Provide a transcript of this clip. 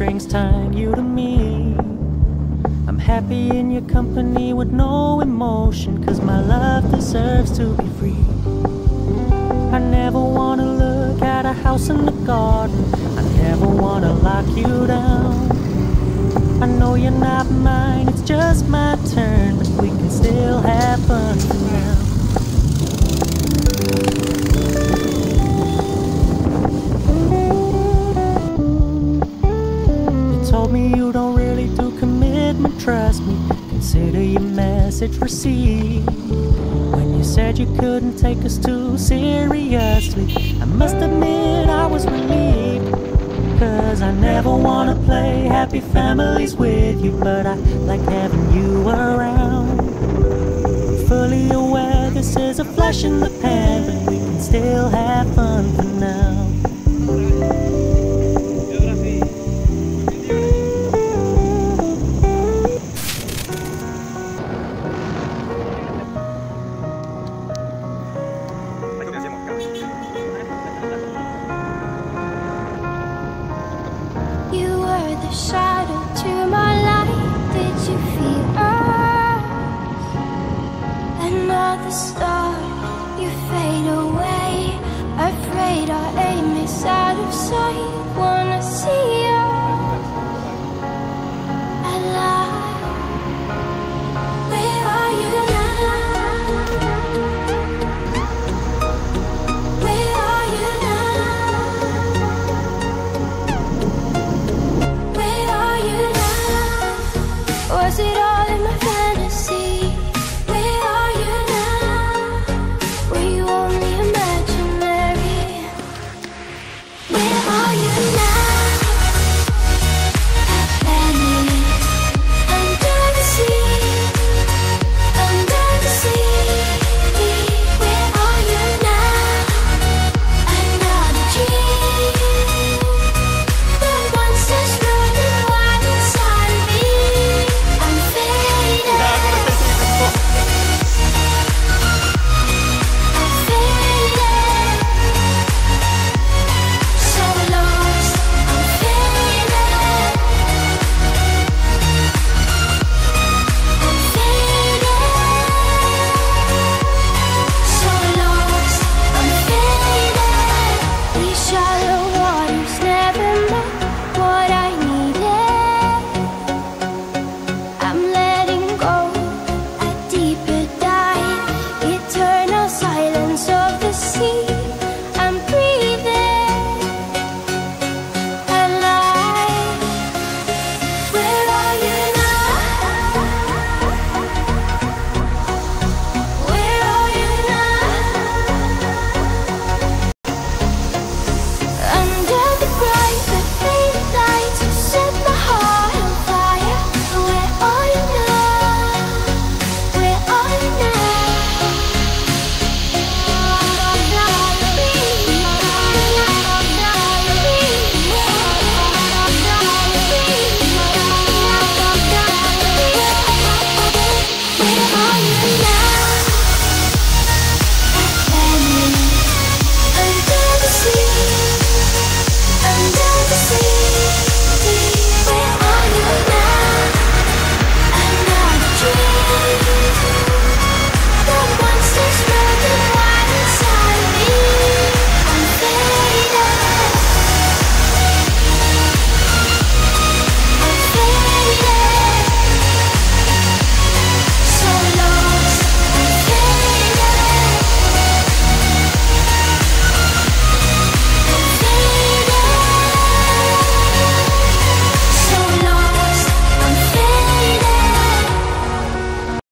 strings tying you to me. I'm happy in your company with no emotion, 'cause my love deserves to be free. I never wanna look at a house in the garden, I never wanna lock you down. I know you're not mine, it's just my turn, but we can still have fun for now. You told me you don't really do commitment, trust me, consider your message received. When you said you couldn't take us too seriously, I must admit I was relieved. 'Cause I never wanna play happy families with you, but I like having you around. Fully aware this is a flash in the pan, but we can still have fun for now. You were the shadow to my light. Did you feel us? Another star.